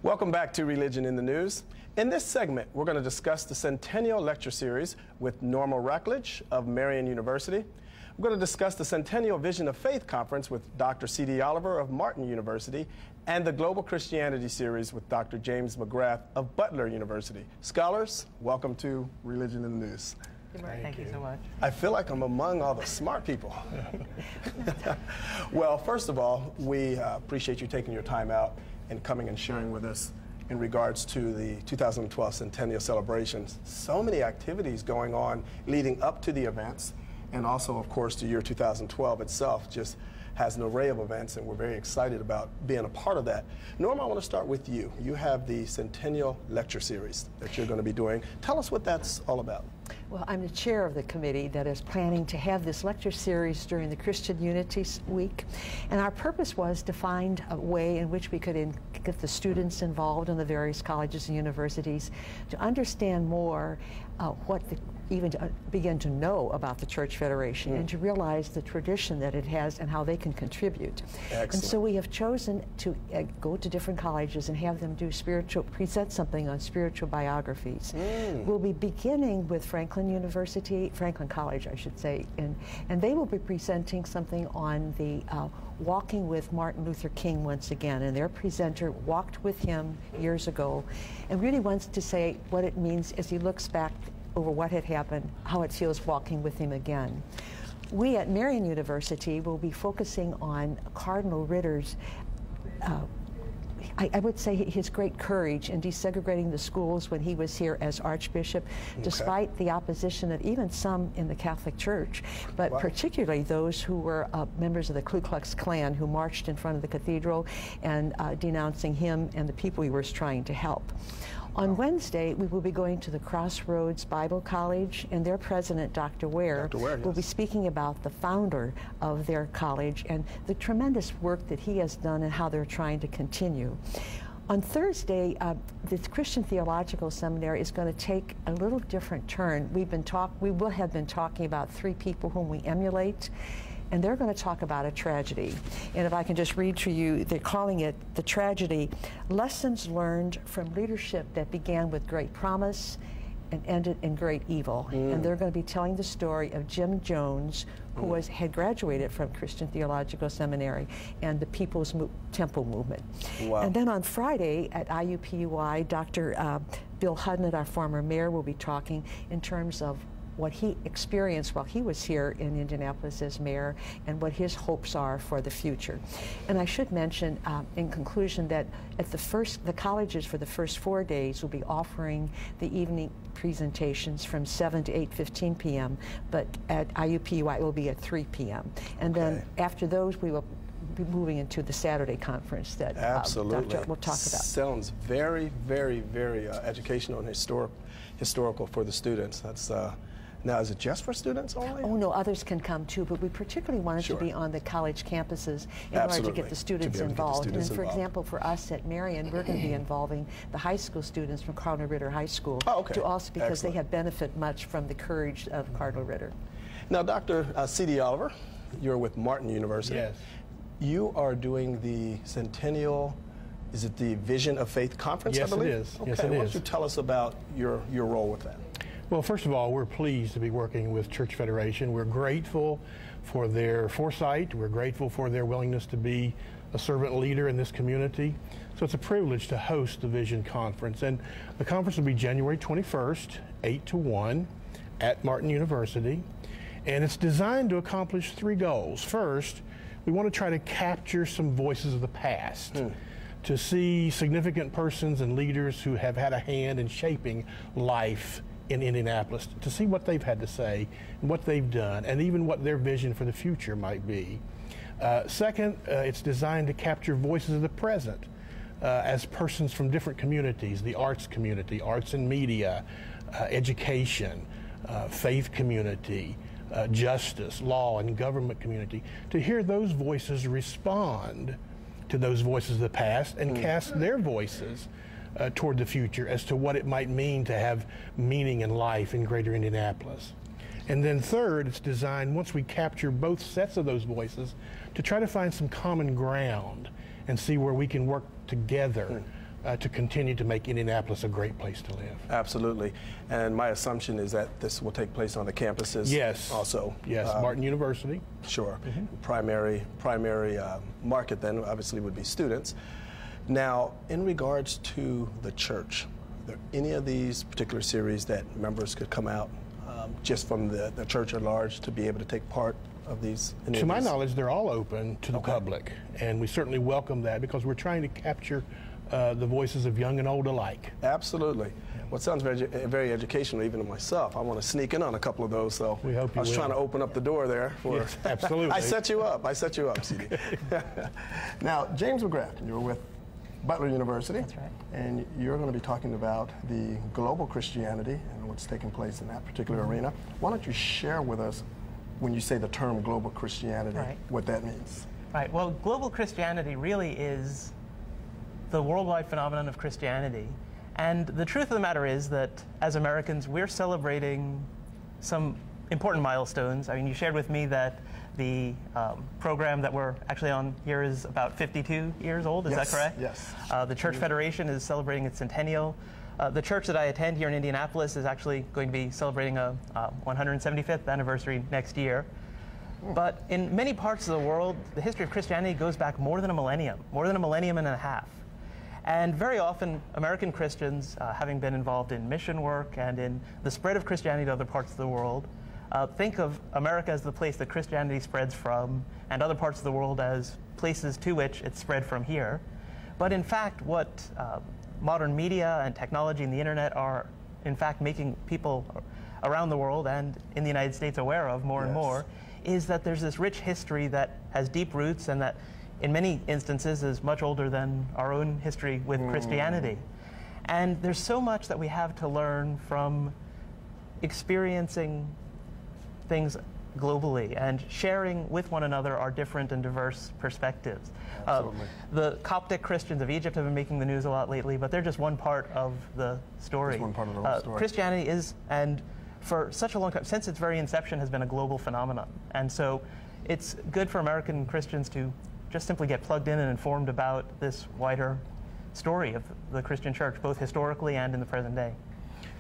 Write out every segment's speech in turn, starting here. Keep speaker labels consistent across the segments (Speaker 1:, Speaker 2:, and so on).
Speaker 1: Welcome back to Religion in the News. In this segment, we're going to discuss the Centennial Lecture Series with Norma Rockledge of Marian University. We're going to discuss the Centennial Vision of Faith Conference with Dr. C.D. Oliver of Martin University and the Global Christianity Series with Dr. James McGrath of Butler University. Scholars, welcome to Religion in the News.
Speaker 2: Thank you so much.
Speaker 1: I feel like I'm among all the smart people. Well, first of all, we appreciate you taking your time out and coming and sharing with us in regards to the 2012 Centennial celebrations. So many activities going on leading up to the events, and also, of course, the year 2012 itself just has an array of events, and we're very excited about being a part of that. Norma, I want to start with you. You have the Centennial Lecture Series that you're going to be doing. Tell us what that's all about.
Speaker 2: Well, I'm the chair of the committee that is planning to have this lecture series during the Christian Unity Week. And our purpose was to find a way in which we could get the students involved in the various colleges and universities to understand more even to begin to know about the Church Federation and to realize the tradition that it has and how they can contribute.
Speaker 1: Excellent.
Speaker 2: And so we have chosen to go to different colleges and have them do present something on spiritual biographies. We'll be beginning with Franklin College, I should say, and they will be presenting something on the walking with Martin Luther King once again, and their presenter walked with him years ago and really wants to say what it means as he looks back over what had happened, how it feels walking with him again. We at Marian University will be focusing on Cardinal Ritter's I would say his great courage in desegregating the schools when he was here as Archbishop, despite the opposition of even some in the Catholic Church, but particularly those who were members of the Ku Klux Klan who marched in front of the cathedral and denouncing him and the people he was trying to help. On Wednesday, we will be going to the Crossroads Bible College, and their president, Dr. Ware, will be speaking about the founder of their college and the tremendous work that he has done and how they're trying to continue. On Thursday, the Christian Theological Seminary is going to take a little different turn. We will have been talking about three people whom we emulate, and they're going to talk about a tragedy. And if I can just read to you, they're calling it the tragedy, Lessons Learned from Leadership That Began with Great Promise and Ended in Great Evil. And they're going to be telling the story of Jim Jones, who had graduated from Christian Theological Seminary and the People's Temple Movement. And then on Friday at IUPUI, Dr. Bill Hudnett, our former mayor, will be talking in terms of what he experienced while he was here in Indianapolis as mayor and what his hopes are for the future. And I should mention in conclusion that at the colleges for the first 4 days will be offering the evening presentations from 7 to 8:15 p.m., but at IUPUI it will be at 3 p.m. And then after those we will be moving into the Saturday conference that Dr. will talk about.
Speaker 1: Sounds very, very, very educational and historical for the students. That's now, is it just for students only?
Speaker 2: Oh, no, others can come too, but we particularly wanted to be on the college campuses in order to get the students involved. And for example, for us at Marian, we're going to be involving the high school students from Cardinal Ritter High School, to also because they have benefited much from the courage of Cardinal Ritter.
Speaker 1: Now, Dr. C.D. Oliver, you're with Martin University.
Speaker 3: Yes.
Speaker 1: You are doing the Centennial, is it the Vision of Faith Conference, I believe?
Speaker 3: Yes, it is.
Speaker 1: Okay,
Speaker 3: Yes, it
Speaker 1: why don't
Speaker 3: is.
Speaker 1: you tell us about your role with that?
Speaker 3: Well, first of all, we're pleased to be working with Church Federation. We're grateful for their foresight. We're grateful for their willingness to be a servant leader in this community. So it's a privilege to host the Vision Conference. And the conference will be January 21st, 8 to 1 at Martin University. And it's designed to accomplish three goals. First, we want to try to capture some voices of the past, to see significant persons and leaders who have had a hand in shaping life in Indianapolis, to see what they've had to say, and what they've done, and even what their vision for the future might be. Second, it's designed to capture voices of the present as persons from different communities, the arts community, arts and media, education, faith community, justice, law, and government community, to hear those voices respond to those voices of the past and cast their voices toward the future as to what it might mean to have meaning in life in greater Indianapolis. And then third, it's designed, once we capture both sets of those voices, to try to find some common ground and see where we can work together to continue to make Indianapolis a great place to live.
Speaker 1: Absolutely. And my assumption is that this will take place on the campuses.
Speaker 3: Yes.
Speaker 1: Also.
Speaker 3: Yes, Martin University.
Speaker 1: Sure. Primary market then obviously would be students. Now, in regards to the church, are there any of these particular series that members could come out just from the church at large to be able to take part of these?
Speaker 3: To my knowledge, they're all open to the public, and we certainly welcome that because we're trying to capture the voices of young and old alike.
Speaker 1: Absolutely. Well, it sounds very educational even to myself. I want to sneak in on a couple of those, so
Speaker 3: we hope you
Speaker 1: I was trying to open up the door there.
Speaker 3: Yes, absolutely.
Speaker 1: I set you up, CD. Now, James McGrath, you're with Butler University.
Speaker 4: That's right.
Speaker 1: And you're going to be talking about the global Christianity and what's taking place in that particular arena. Why don't you share with us, when you say the term global Christianity, what that means?
Speaker 4: Right. Well, global Christianity really is the worldwide phenomenon of Christianity. And the truth of the matter is that as Americans, we're celebrating some important milestones. I mean, you shared with me that the program that we're actually on here is about 52 years old. Is that correct?
Speaker 1: Yes.
Speaker 4: The Church Federation is celebrating its centennial. The church that I attend here in Indianapolis is actually going to be celebrating a 175th anniversary next year. But in many parts of the world, the history of Christianity goes back more than a millennium and a half. And very often, American Christians, having been involved in mission work and in the spread of Christianity to other parts of the world, think of America as the place that Christianity spreads from, and other parts of the world as places to which it's spread from here. But in fact, what modern media and technology and the internet are, in fact, making people around the world and in the United States aware of more and more, is that there's this rich history that has deep roots and that in many instances is much older than our own history with Christianity. And there's so much that we have to learn from experiencing things globally and sharing with one another our different and diverse perspectives. The Coptic Christians of Egypt have been making the news a lot lately, but they're just one part of the story.
Speaker 1: Just one part of the whole story.
Speaker 4: Christianity is, and for such a long time, since its very inception, has been a global phenomenon. And so it's good for American Christians to just simply get plugged in and informed about this wider story of the Christian church, both historically and in the present day.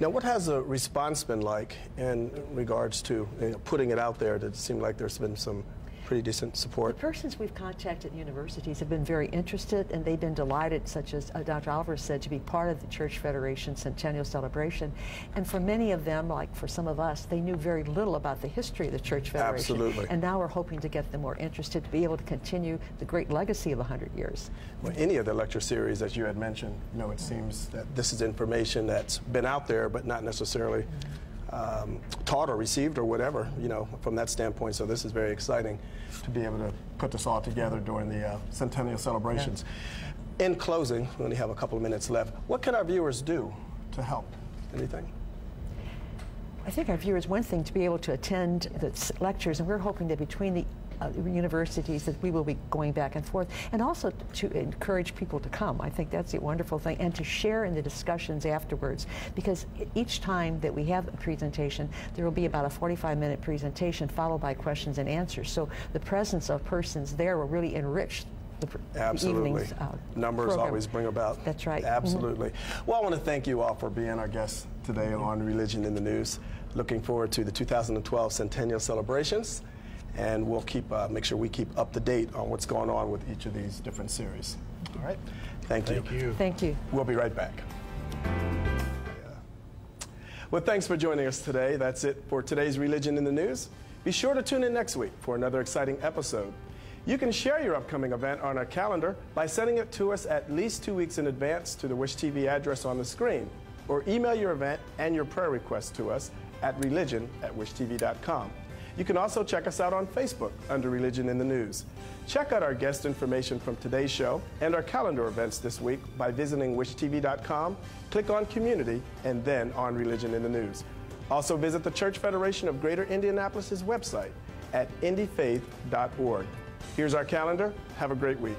Speaker 1: Now, what has the response been like in regards to putting it out there? Does it seem like there's been some pretty decent support?
Speaker 2: The persons we've contacted at universities have been very interested, and they've been delighted, such as Dr. Oliver said, to be part of the Church Federation Centennial Celebration. And for many of them, like for some of us, they knew very little about the history of the Church Federation.
Speaker 1: Absolutely.
Speaker 2: And now we're hoping to get them more interested to be able to continue the great legacy of 100 years.
Speaker 1: Well, any of the lecture series, as you had mentioned, it seems that this is information that's been out there, but not necessarily taught or received or whatever, from that standpoint. So this is very exciting to be able to put this all together during the centennial celebrations. In closing, we only have a couple of minutes left. What can our viewers do to help? Anything?
Speaker 2: I think our viewers, one thing, to be able to attend the lectures, and we're hoping that between the universities that we will be going back and forth, and also to encourage people to come. I think that's a wonderful thing, and to share in the discussions afterwards, because each time that we have a presentation, there will be about a 45-minute presentation followed by questions and answers. So the presence of persons there will really enrich the evening's
Speaker 1: Numbers
Speaker 2: program.
Speaker 1: always bring about.
Speaker 2: That's right.
Speaker 1: Absolutely. Well, I want to thank you all for being our guests today on Religion in the News. Looking forward to the 2012 Centennial celebrations. And we'll make sure we keep up to date on what's going on with each of these different series. All right. Thank you.
Speaker 2: Thank you.
Speaker 1: We'll be right back. Well, thanks for joining us today. That's it for today's Religion in the News. Be sure to tune in next week for another exciting episode. You can share your upcoming event on our calendar by sending it to us at least 2 weeks in advance to the Wish TV address on the screen, or email your event and your prayer request to us at religion@wishtv.com. You can also check us out on Facebook under Religion in the News. Check out our guest information from today's show and our calendar events this week by visiting wishtv.com, click on Community, and then on Religion in the News. Also visit the Church Federation of Greater Indianapolis' website at indyfaith.org. Here's our calendar. Have a great week.